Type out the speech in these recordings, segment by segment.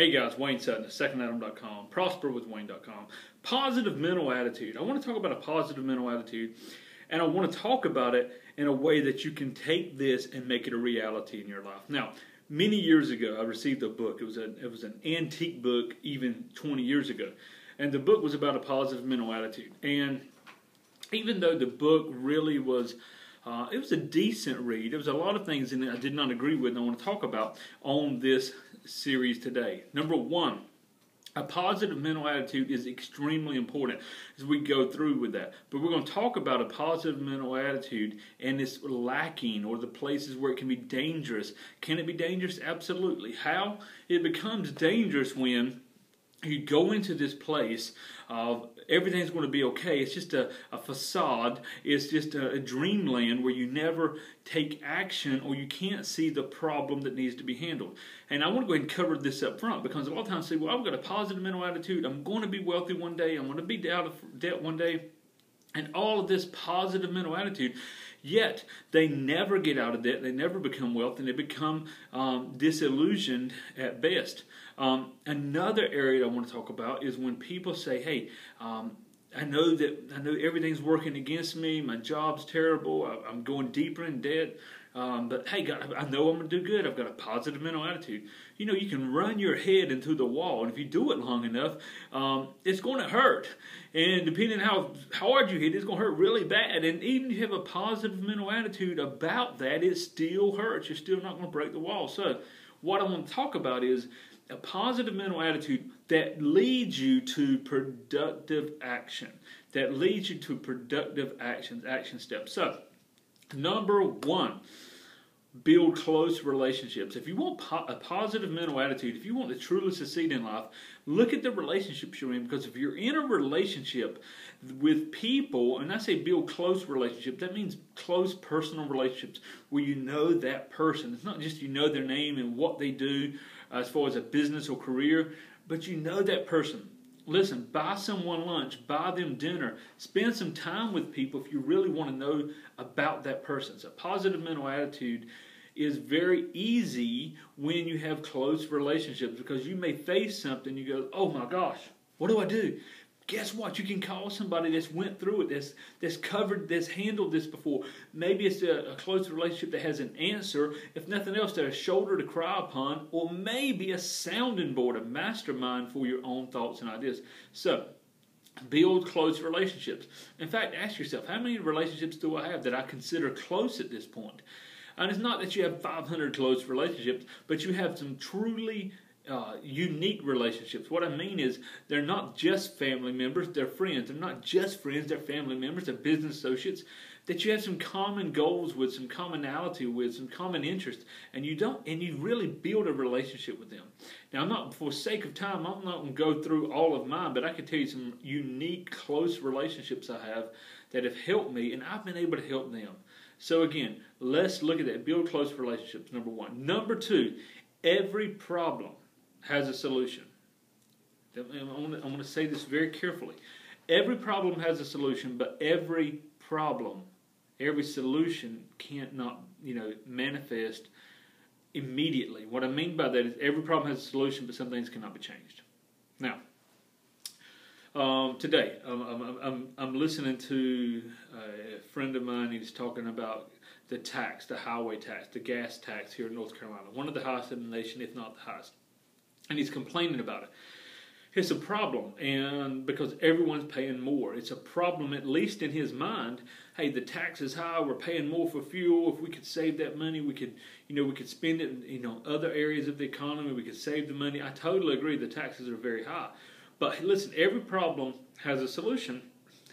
Hey guys, Wayne Sutton, secondadam.com, prosperwithwayne.com. Positive mental attitude. I want to talk about a positive mental attitude, and I want to talk about it in a way that you can take this and make it a reality in your life. Now, many years ago, I received a book. It was an antique book, even 20 years ago, and the book was about a positive mental attitude. And even though the book really was it was a decent read. There was a lot of things in it I did not agree with and I want to talk about on this series today. Number one, a positive mental attitude is extremely important as we go through with that. But we're going to talk about a positive mental attitude and its lacking, or the places where it can be dangerous. Can it be dangerous? Absolutely. How? It becomes dangerous when you go into this place of everything's going to be okay. It's just a facade. It's just a dreamland where you never take action, or you can't see the problem that needs to be handled. And I want to go ahead and cover this up front, because a lot of times say, well, I've got a positive mental attitude. I'm going to be wealthy one day. I'm going to be out of debt one day. And all of this positive mental attitude, yet they never get out of debt, they never become wealthy, and they become disillusioned at best. Another area I want to talk about is when people say, hey, I know everything's working against me, my job's terrible, I'm going deeper in debt, but hey, God, I know I'm going to do good, I've got a positive mental attitude. You know, you can run your head into the wall, and if you do it long enough, it's going to hurt. And depending on how hard you hit, it's going to hurt really bad. And even if you have a positive mental attitude about that, it still hurts. You're still not going to break the wall. So what I want to talk about is a positive mental attitude that leads you to productive action. That leads you to productive actions, action steps. So, number one, build close relationships. If you want a positive mental attitude, if you want to truly succeed in life, look at the relationships you're in. Because if you're in a relationship with people, and I say build close relationships, that means close personal relationships where you know that person. It's not just you know their name and what they do as far as a business or career, but you know that person. Listen, buy someone lunch, buy them dinner, spend some time with people if you really want to know about that person. So positive mental attitude is very easy when you have close relationships, because you may face something, you go, oh my gosh, what do I do? Guess what? You can call somebody that's went through it, that's covered, that's handled this before. Maybe it's a close relationship that has an answer. If nothing else, they're a shoulder to cry upon, or maybe a sounding board, a mastermind for your own thoughts and ideas. So, build close relationships. In fact, ask yourself, how many relationships do I have that I consider close at this point? And it's not that you have 500 close relationships, but you have some truly unique relationships. What I mean is, they're not just family members, they're friends. They're not just friends, they're family members, they're business associates that you have some common goals with, some commonality with, some common interests, and you really build a relationship with them. Now, I'm not, for sake of time, I'm not going to go through all of mine, but I can tell you some unique, close relationships I have that have helped me, and I've been able to help them. So again, let's look at that. Build close relationships, number one. Number two, every problem has a solution. I'm going to say this very carefully. Every problem has a solution, but every solution can't manifest immediately. What I mean by that is every problem has a solution, but some things cannot be changed. Now, today I'm listening to a friend of mine. He's talking about the tax, the highway tax, the gas tax here in North Carolina, one of the highest in the nation, if not the highest. And he's complaining about it. It's a problem, and because everyone's paying more. It's a problem, at least in his mind. Hey, the tax is high, we're paying more for fuel. If we could save that money, we could spend it in other areas of the economy. We could save the money. I totally agree, the taxes are very high. But listen, every problem has a solution.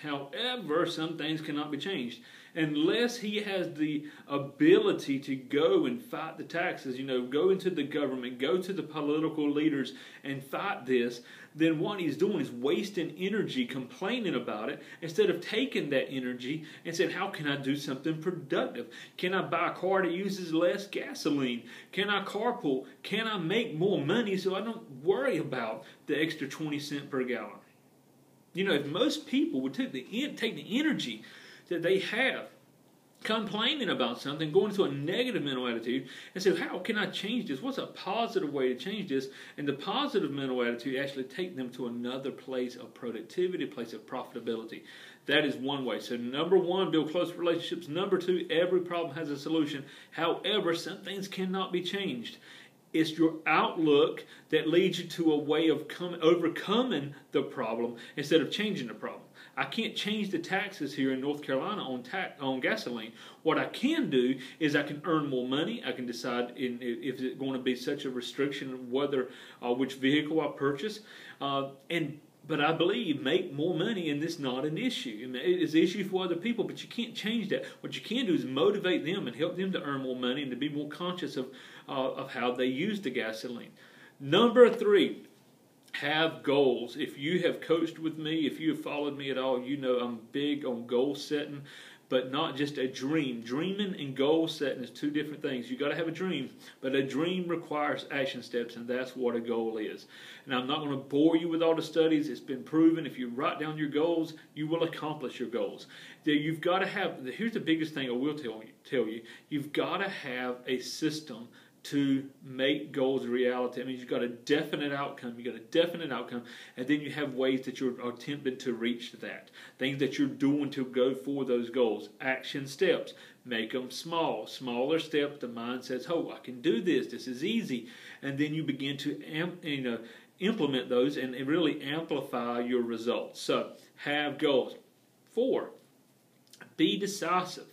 However, some things cannot be changed. Unless he has the ability to go and fight the taxes, go into the government, go to the political leaders and fight this, then what he's doing is wasting energy complaining about it, instead of taking that energy and saying, how can I do something productive? Can I buy a car that uses less gasoline? Can I carpool? Can I make more money so I don't worry about the extra 20 cents per gallon? If most people would take the energy that they have complaining about something, going into a negative mental attitude, and say, how can I change this? What's a positive way to change this? And the positive mental attitude actually take them to another place of productivity, a place of profitability. That is one way. So number one, build close relationships. Number two, every problem has a solution. However, some things cannot be changed. It's your outlook that leads you to a way of overcoming the problem instead of changing the problem. I can't change the taxes here in North Carolina on gasoline. What I can do is I can earn more money. I can decide if it's going to be such a restriction of whether which vehicle I purchase. But I believe make more money, and it's not an issue. It's an issue for other people, but you can't change that. What you can do is motivate them and help them to earn more money and to be more conscious of how they use the gasoline. Number three, have goals. If you have coached with me, if you have followed me at all, you know I'm big on goal setting, but not just a dream. Dreaming and goal setting is two different things. You got to have a dream, but a dream requires action steps, and that's what a goal is. And I'm not going to bore you with all the studies. It's been proven if you write down your goals, you will accomplish your goals. You've got to have, here's the biggest thing I will tell you, you've got to have a system to make goals a reality. I mean, you've got a definite outcome. And then you have ways that you're attempting to reach that. Things that you're doing to go for those goals. Action steps. Make them small. Smaller steps. The mind says, oh, I can do this. This is easy. And then you begin to implement those and really amplify your results. So, have goals. 4, be decisive.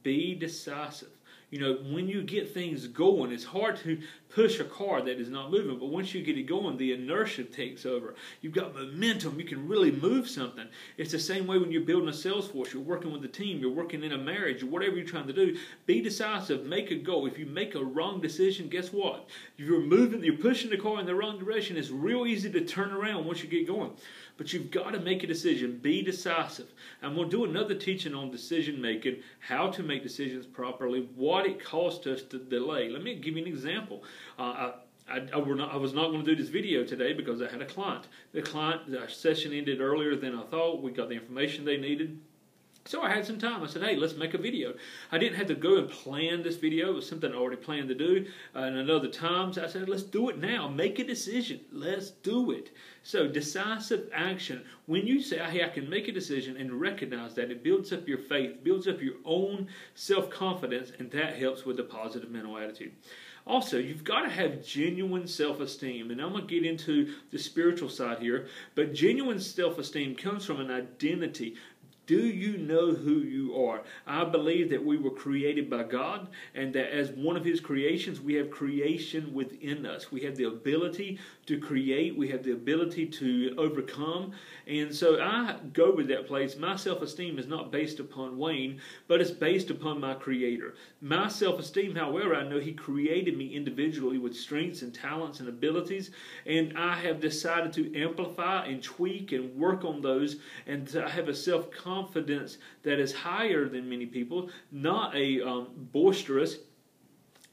Be decisive. You know, when you get things going, it's hard to push a car that is not moving, but once you get it going, the inertia takes over. You've got momentum. You can really move something. It's the same way when you're building a sales force. You're working with a team. You're working in a marriage or whatever you're trying to do. Be decisive. Make a goal. If you make a wrong decision, guess what? If you're pushing the car in the wrong direction, it's real easy to turn around once you get going. But you've got to make a decision. Be decisive. I'm going to do another teaching on decision making, how to make decisions properly, what it costs us to delay. Let me give you an example. I was not going to do this video today because I had a client. The session ended earlier than I thought. We got the information they needed. So I had some time. I said, hey, let's make a video. I didn't have to go and plan this video. It was something I already planned to do. And another time, I said, let's do it now. Make a decision. Let's do it. So decisive action. When you say, hey, I can make a decision and recognize that, it builds up your faith, builds up your own self-confidence, and that helps with a positive mental attitude. Also, you've got to have genuine self-esteem. And I'm going to get into the spiritual side here. But genuine self-esteem comes from an identity. Do you know who you are? I believe that we were created by God, and that as one of His creations, we have creation within us. We have the ability to create. We have the ability to overcome. And so I go with that place. My self-esteem is not based upon Wayne, but it's based upon my Creator. My self-esteem, however, I know He created me individually with strengths and talents and abilities, and I have decided to amplify and tweak and work on those, and to have a self-confidence that is higher than many people, not a boisterous,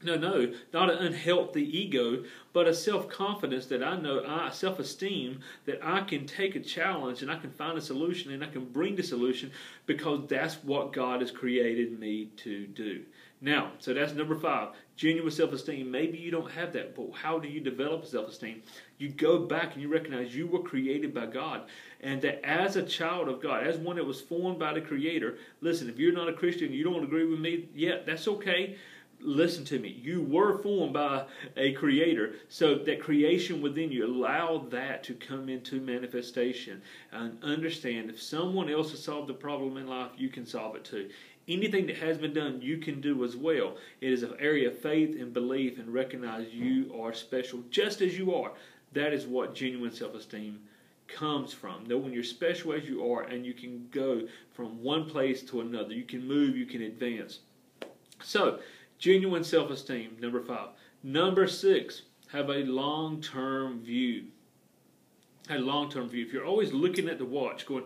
not an unhealthy ego, but a self-confidence that I know, self-esteem, that I can take a challenge and I can find a solution and I can bring the solution because that's what God has created me to do. Now, so that's number 5, genuine self-esteem. Maybe you don't have that, but how do you develop self-esteem? You go back and you recognize you were created by God, and that as a child of God, as one that was formed by the Creator, listen, if you're not a Christian, you don't agree with me, that's okay. Listen to me. You were formed by a Creator. So that creation within you, allow that to come into manifestation. And understand, if someone else has solved the problem in life, you can solve it too. Anything that has been done, you can do as well. It is an area of faith and belief, and recognize you are special just as you are. That is what genuine self-esteem comes from. Knowing you're special as you are, and you can go from one place to another. You can move, you can advance. So, genuine self-esteem, number 5. Number 6, have a long-term view. A long-term view. If you're always looking at the watch, going,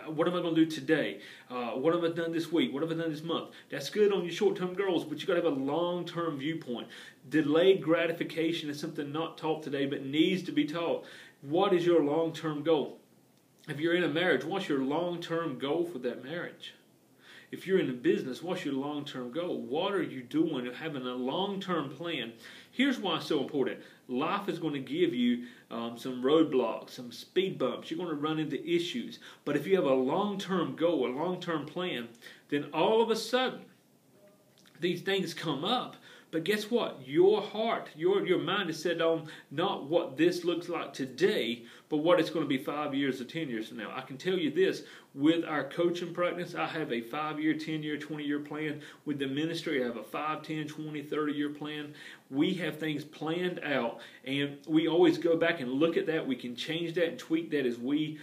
what am I going to do today? What have I done this week? What have I done this month? That's good on your short-term goals, but you've got to have a long-term viewpoint. Delayed gratification is something not taught today, but needs to be taught. What is your long-term goal? If you're in a marriage, what's your long-term goal for that marriage? If you're in a business, what's your long-term goal? What are you doing? Having a long-term plan. Here's why it's so important. Life is going to give you some roadblocks, some speed bumps. You're going to run into issues. But if you have a long-term goal, a long-term plan, then all of a sudden, these things come up. But guess what? Your heart, your mind is set on not what this looks like today, but what it's going to be 5 years or 10 years from now. I can tell you this, with our coaching practice, I have a 5-year, 10-year, 20-year plan. With the ministry, I have a 5, 10, 20, 30-year plan. We have things planned out, and we always go back and look at that. We can change that and tweak that as we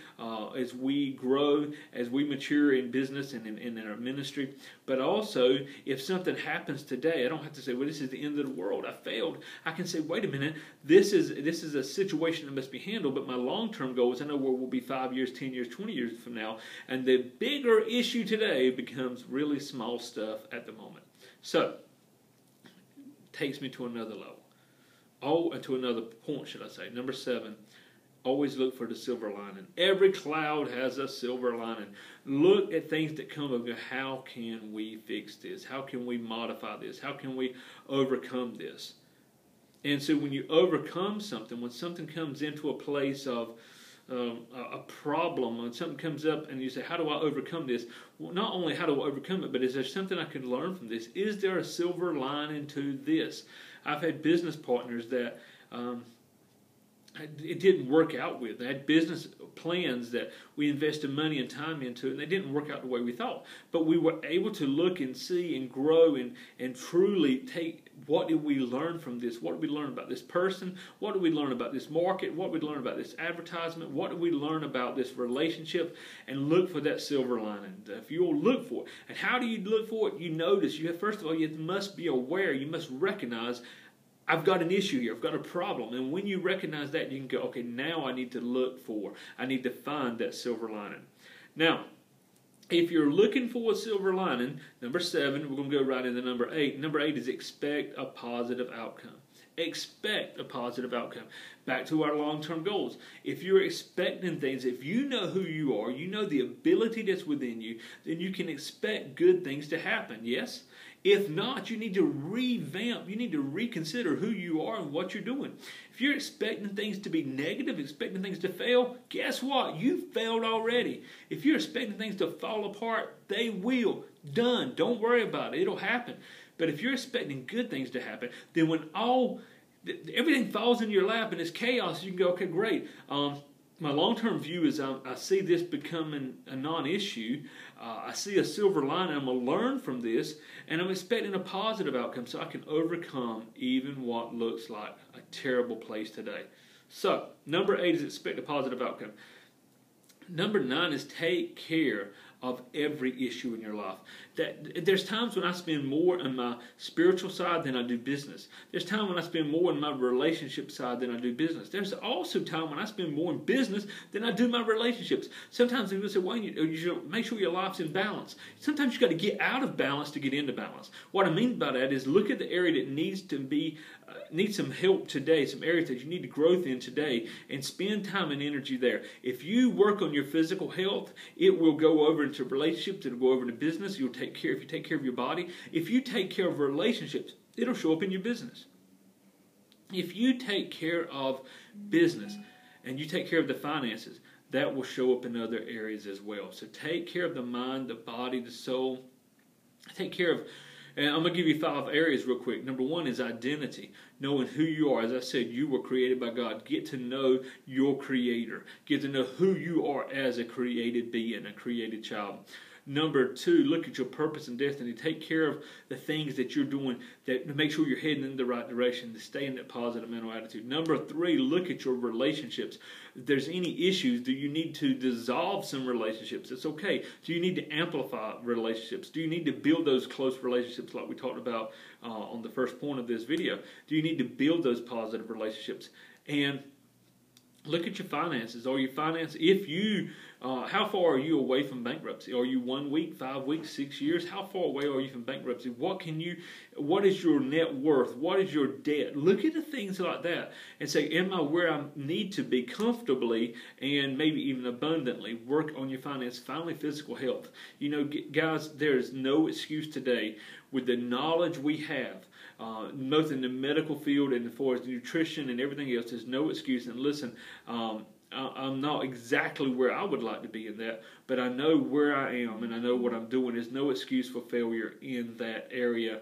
grow, as we mature in business and in our ministry. But also, if something happens today, I don't have to say, well, this is the end of the world. I failed. I can say, wait a minute, this is a situation that must be handled, but my long-term goal is I know where we'll be 5 years, 10 years, 20 years from now. And the bigger issue today becomes really small stuff at the moment. So, takes me to another level. To another point, should I say. Number 7, always look for the silver lining. Every cloud has a silver lining. Look at things that come up. How can we fix this? How can we modify this? How can we overcome this? And so when you overcome something, when something comes into a place of a problem, when something comes up and you say, how do I overcome this? Well, not only how do I overcome it, but is there something I can learn from this? Is there a silver lining to this? I've had business partners that it didn't work out with. They had business plans that we invested money and time into, and they didn't work out the way we thought. But we were able to look and see and grow and truly take, what did we learn from this? What did we learn about this person? What did we learn about this market? What did we learn about this advertisement? What did we learn about this relationship? And look for that silver lining. If you'll look for it. And how do you look for it? You notice, first of all, you must be aware, you must recognize, I've got an issue here. I've got a problem. And when you recognize that, you can go, okay, now I need to find that silver lining. Now, if you're looking for a silver lining, number 7, we're going to go right into number 8. Number 8 is expect a positive outcome. Expect a positive outcome. Back to our long-term goals. If you're expecting things, if you know who you are, you know the ability that's within you, then you can expect good things to happen, yes? If not, you need to revamp, you need to reconsider who you are and what you're doing. If you're expecting things to be negative, expecting things to fail, guess what? You've failed already. If you're expecting things to fall apart, they will. Done. Don't worry about it. It'll happen. But if you're expecting good things to happen, then when everything falls in your lap and it's chaos, you can go, okay, great. My long-term view is I see this becoming a non-issue. I see a silver lining. I'm going to learn from this, and I'm expecting a positive outcome so I can overcome even what looks like a terrible place today. So, number 8 is expect a positive outcome. Number 9 is take care of every issue in your life. There's times when I spend more on my spiritual side than I do business. There's times when I spend more on my relationship side than I do business. There's also time when I spend more in business than I do my relationships. Sometimes people say, well, you should make sure your life's in balance. Sometimes you've got to get out of balance to get into balance. What I mean by that is look at the area that needs some help today, some areas that you need growth in today, and spend time and energy there. If you work on your physical health, it will go over into relationships, it'll go over into business. If you take care of your body, if you take care of relationships, it'll show up in your business. If you take care of business and you take care of the finances, that will show up in other areas as well. So take care of the mind, the body, the soul. Take care of, and I'm going to give you 5 areas real quick. Number 1 is identity. Knowing who you are. As I said, you were created by God. Get to know your Creator. Get to know who you are as a created being, a created child. Number 2, look at your purpose and destiny. Take care of the things that you're doing to make sure you're heading in the right direction, to stay in that positive mental attitude. Number 3, look at your relationships. If there's any issues, do you need to dissolve some relationships? It's okay. Do you need to amplify relationships? Do you need to build those close relationships like we talked about on the first point of this video? Do you need to build those positive relationships? And look at your finances. If you How far are you away from bankruptcy? Are you 1 week, 5 weeks, 6 years? How far away are you from bankruptcy? What is your net worth? What is your debt? Look at the things like that and say, am I where I need to be comfortably and maybe even abundantly? Work on your finance. Finally, physical health. You know, guys, there is no excuse today with the knowledge we have, both in the medical field and as far as nutrition and everything else. There's no excuse. And listen, I'm not exactly where I would like to be in that, but I know where I am and I know what I'm doing. There's no excuse for failure in that area.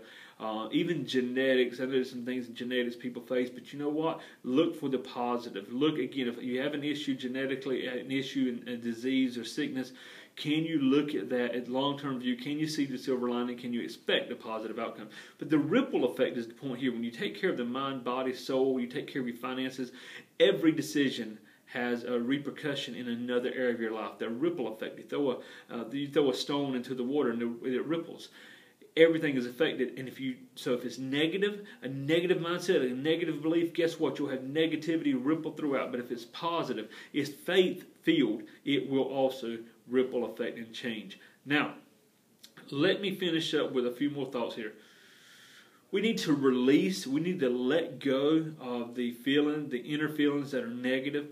Even genetics, I know there's some things in genetics people face, but you know what? Look for the positive. Look again, if you have an issue genetically, an issue in a disease or sickness, can you look at that at long-term view? Can you see the silver lining? Can you expect a positive outcome? But the ripple effect is the point here. When you take care of the mind, body, soul, you take care of your finances, every decision has a repercussion in another area of your life. The ripple effect. You throw a stone into the water and it ripples. Everything is affected, and if it's negative, a negative mindset, a negative belief, guess what? You'll have negativity ripple throughout. But if it's positive, it's faith-filled, it will also ripple effect and change. Now, let me finish up with a few more thoughts here. We need to release, we need to let go of the inner feelings that are negative.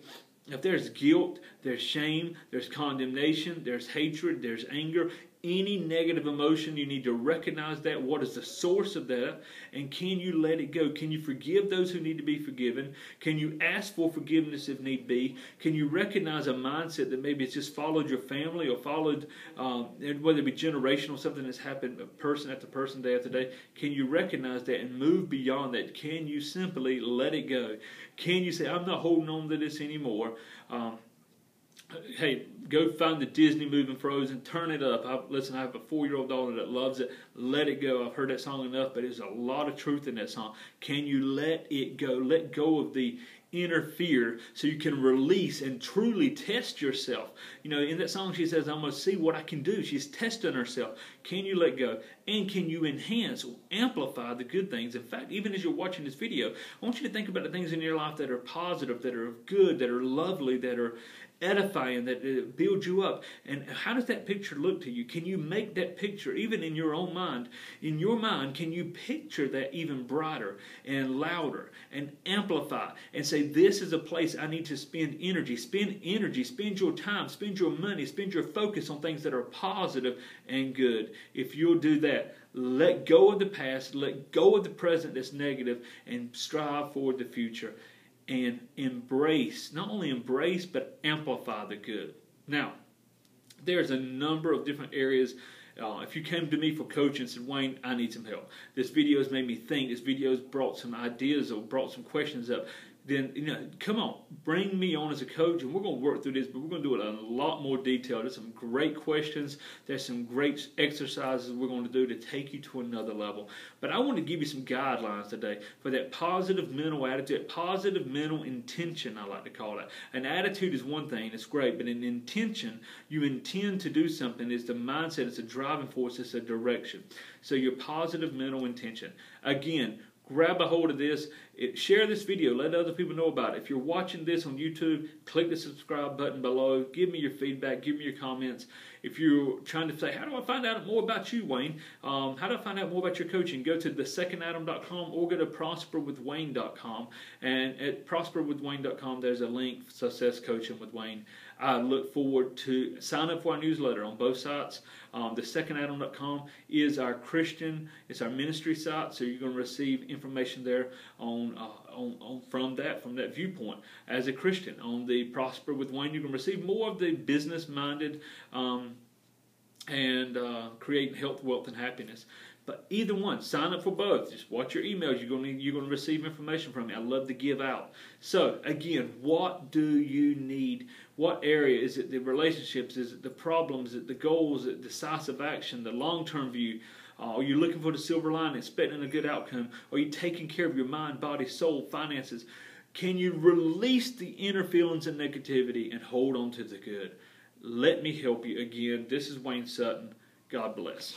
If there's guilt, there's shame, there's condemnation, there's hatred, there's anger, any negative emotion, you need to recognize that. What is the source of that? And can you let it go? Can you forgive those who need to be forgiven? Can you ask for forgiveness if need be? Can you recognize a mindset that maybe it's just followed your family or followed, whether it be generational, something that's happened person after person, day after day? Can you recognize that and move beyond that? Can you simply let it go? Can you say, I'm not holding on to this anymore? Hey, go find the Disney movie Frozen, turn it up. I have a 4-year-old daughter that loves it. Let it go. I've heard that song enough, but there's a lot of truth in that song. Can you let it go? Let go of the inner fear so you can release and truly test yourself. You know, in that song she says, I'm going to see what I can do. She's testing herself. Can you let go? And can you enhance, amplify the good things? In fact, even as you're watching this video, I want you to think about the things in your life that are positive, that are good, that are lovely, that are edifying, that build you up. And how does that picture look to you? Can you make that picture, even in your own mind? In your mind, can you picture that even brighter and louder and amplify and say, this is a place I need to spend energy, spend your time, spend your money, spend your focus on things that are positive and good. If you'll do that, let go of the past, let go of the present that's negative, and strive for the future. And embrace, not only embrace, but amplify the good. Now, there's a number of different areas. If you came to me for coaching and said, Wayne, I need some help. This video has made me think. This video has brought some ideas or brought some questions up. Then, come on, bring me on as a coach, and we're going to work through this, but we're going to do it in a lot more detail. There's some great questions. There's some great exercises we're going to do to take you to another level. But I want to give you some guidelines today for that positive mental attitude, positive mental intention, I like to call it. An attitude is one thing, it's great, but an intention, you intend to do something, is the mindset, it's a driving force, it's a direction. So your positive mental intention. Again, grab a hold of this. Share this video. Let other people know about it. If you're watching this on YouTube, click the subscribe button below. Give me your feedback. Give me your comments. If you're trying to say, how do I find out more about you, Wayne? How do I find out more about your coaching? Go to thesecondadam.com or go to prosperwithwayne.com. And at prosperwithwayne.com, there's a link, Success Coaching with Wayne. I look forward to sign up for our newsletter on both sites. Thesecondadam.com is our Christian, it's our ministry site, so you're going to receive information there from that viewpoint as a Christian. On the Prosper with Wayne, you're going to receive more of the business-minded and creating health, wealth, and happiness. But either one, sign up for both. Just watch your emails. You're going to receive information from me. I love to give out. So, again, what do you need? What area? Is it the relationships? Is it the problems? Is it the goals? Is it decisive action? The long-term view? Are you looking for the silver lining, expecting a good outcome? Are you taking care of your mind, body, soul, finances? Can you release the inner feelings and negativity and hold on to the good? Let me help you. Again, this is Wayne Sutton. God bless.